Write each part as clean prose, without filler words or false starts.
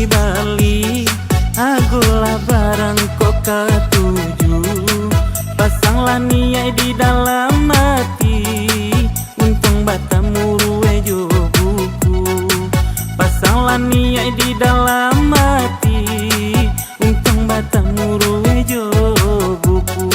di Bali, agulah barang kok ketuju. Pasanglah niat di dalam hati, untung batamu ruwe jo buku. Pasanglah niat di dalam hati, untung batamu ruwe jo buku.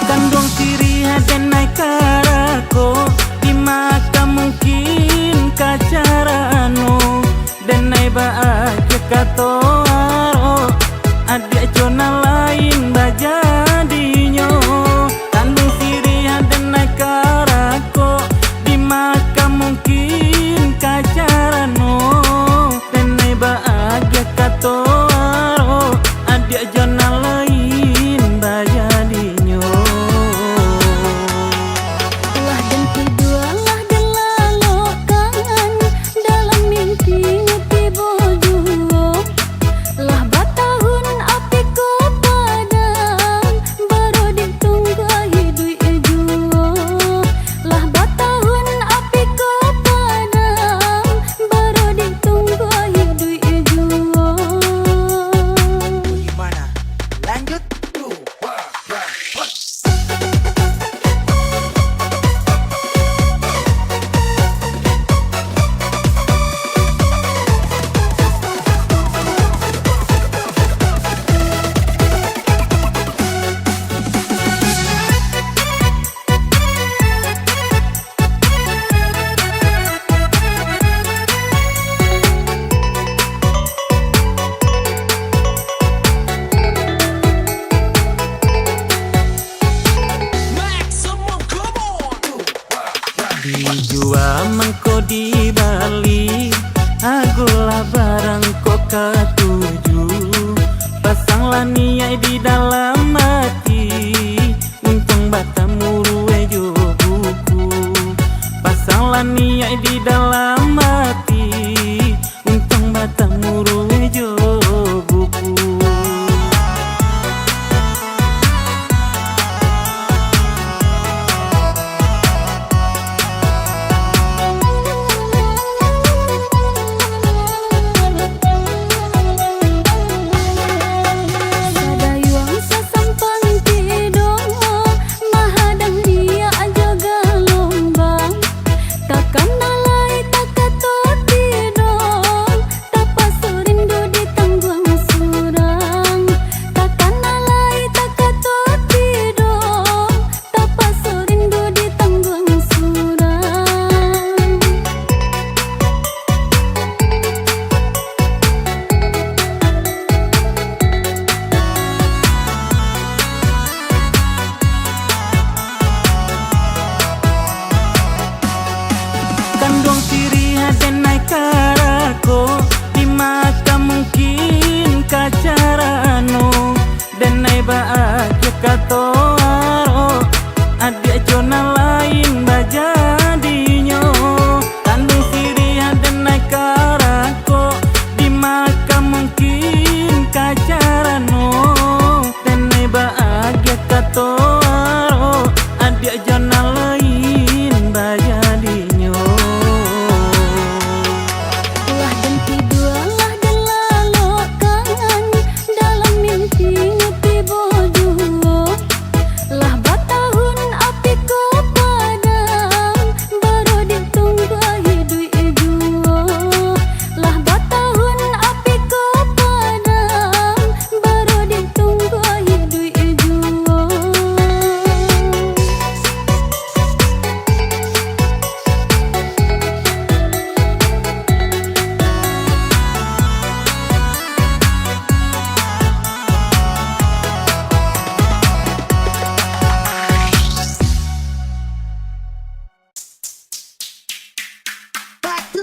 Kandung siri dan naik karako, di maka mungkin kacarano dan naik bahagia katoaro, adik jona lain bajadinyo. Kandung siri dan naik karako, di maka mungkin kacarano dan naik bahagia katoaro, adik jona lain bajadinyo. Dijual mangko di Bali, agulah barang kok ketuju. Pasanglah niat di dalam hati, untung batamu ruwe jo buku. Pasanglah niat di dalam hati, untung batamu ruwe jo buku. Kandung siri dan naik karako, di maka mungkin kacarano dan naik bahagia katoaro, adik jona lain bajadinyo. Kandung siri dan naik karako, di maka mungkin kacarano dan naik bahagia katoaro, adik jona lain bajadinyo. Lah batahun api ko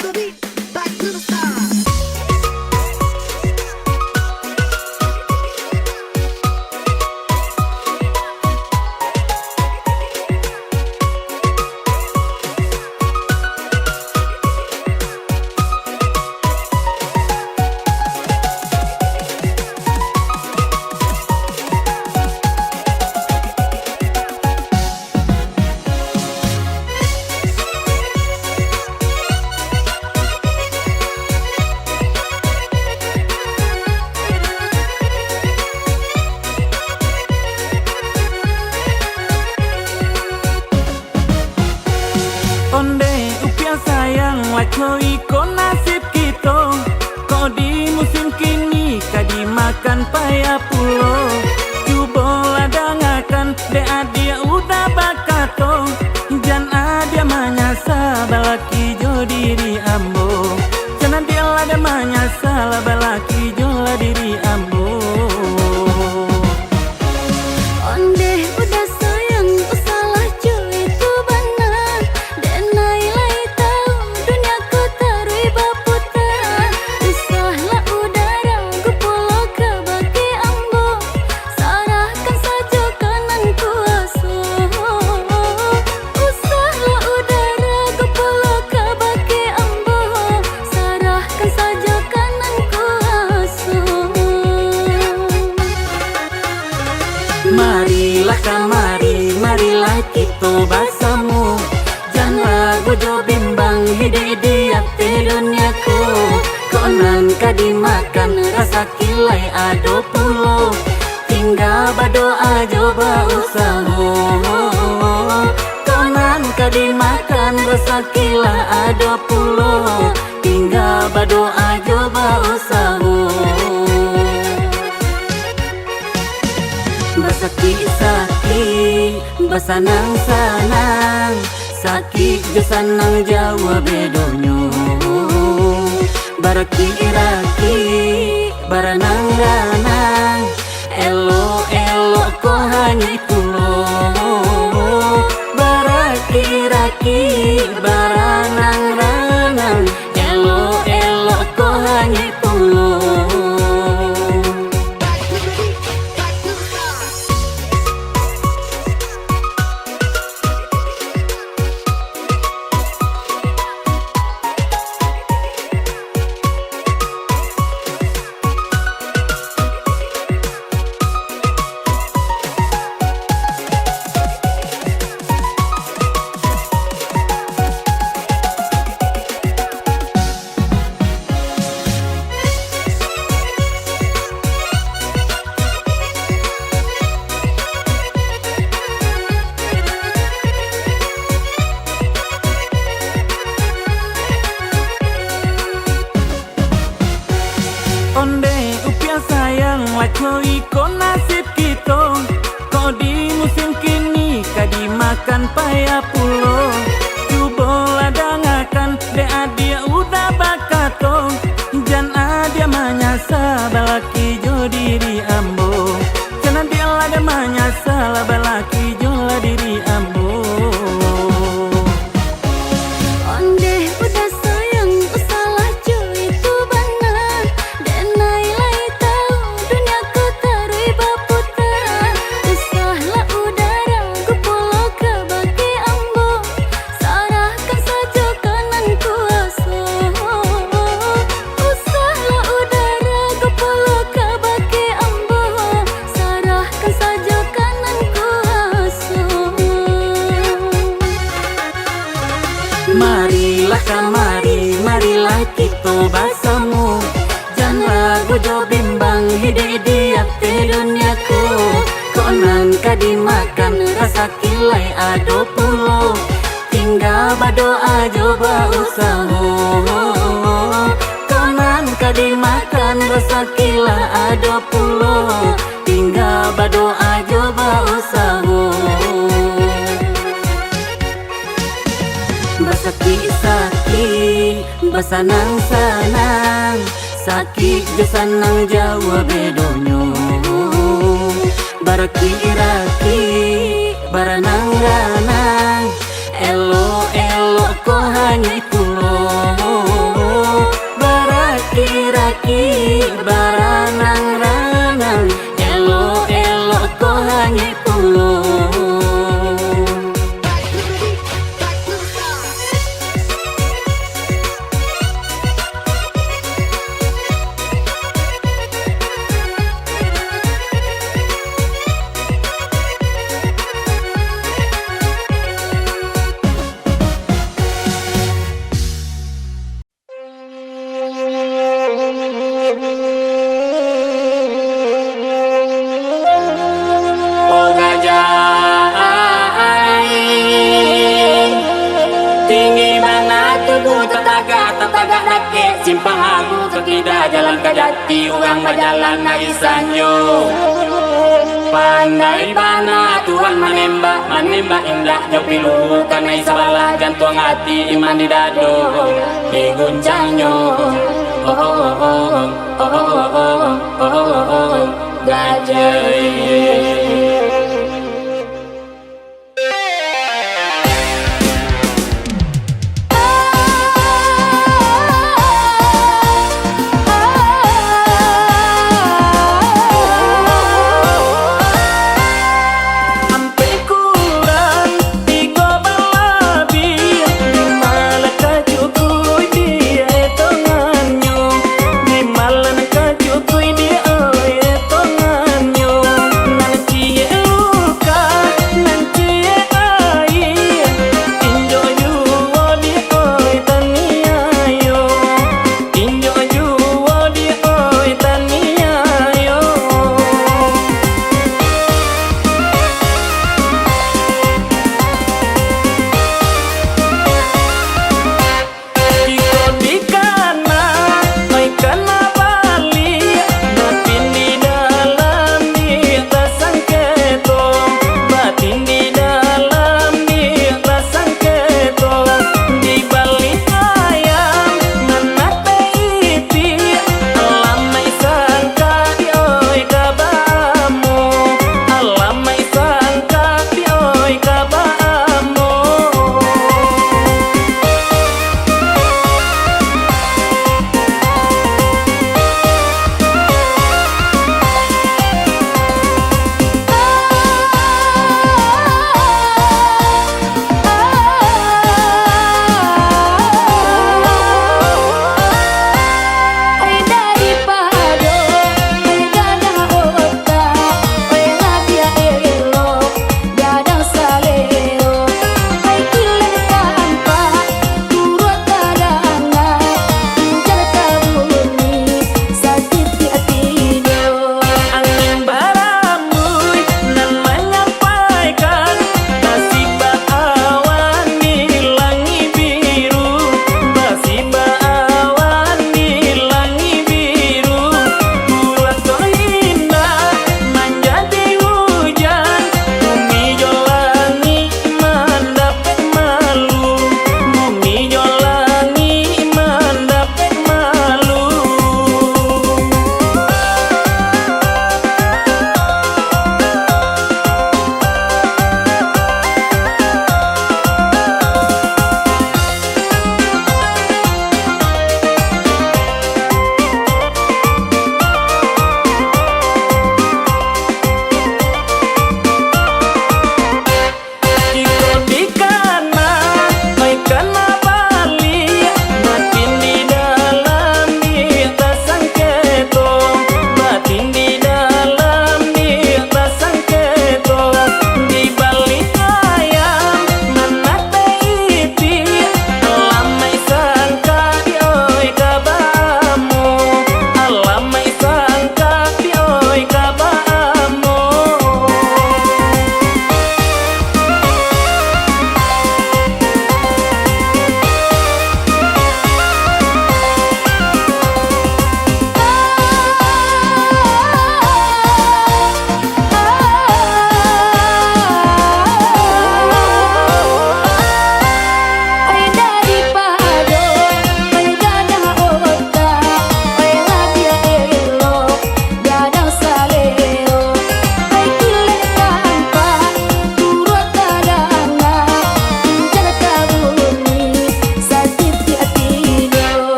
the beat, back to the start. Onde upia sayang laco iko nasib kita. Kok di musim kini kadi makan paya pulo. Cuba ladangakan de adia udah bakato. Jan adia manyasa balaki jo diri ambo. Jangan dia lada manyasa balaki jo la diri ambo. Onde udah sayang usalah cuy itu benar. Dan nilai tahu dunia ku tarui baputar. Usahlah udara ku pulau ke bagi ambo. Sarahkan saja kanan kuasa. Usahlah udara ku pulau ke bagi ambo. Sarahkan saja kanan kuasa. Marilah kamari, marilah kita basamu. Jangan ragu jo bimbang hide-hide ate duniaku. Konan kadi makan rasa kilai ado pulo. Tinggal berdoa coba usaha. Konan kadi makan rasa kilai ado pulo. Tinggal berdoa coba usaha. Basaki-saki, basanang-sanang. Sakit jo sanang jawa bedonyo. Baraki-raki, baranang-ranang. Elo-elo ko hanyi pulo. Baraki-raki, baranang-ranang. Elo-elo ko hanyi pulo. Onde upia sayang laco iko nasib kita. Kok di musim kini kadi makan paya pulo. Cuba ladangakan de adia udah bakato. Jan adia manyasa balaki jo diri ambo. Jangan dia lada manyasa balaki jo la diri ambo. Onde udah sayang usalah cuy itu benar. Dan nilai tahu dunia ku tarui baputar. Usahlah udara ku pulau ke bagi ambo. Sarahkan saja kanan kuasa. Usahlah udara ku pulau ke bagi ambo. Sarahkan saja kanan kuasa. Marilah kamari, marilah kita basamu. Jangan ragu jo bimbang hide-hide ate duniaku. Konan kadi makan rasa kilai ado pulo. Tinggal berdoa coba usaha. Konan kadi makan rasa kilai ado pulo. Tinggal berdoa coba usaha. Basaki-saki, basanang-sanang. Sakit jo sanang jawa bedonyo. Baraki-raki, baranang-ranang. Elo-elo ko hanyi pulo. tetaga nake simpang aku kekida jalan kajati urang majalan naisanyo. Pandai bana Tuhan menembak indah jauh pilu karena isabalah jantung hati iman di dado diguncangnya. Gajah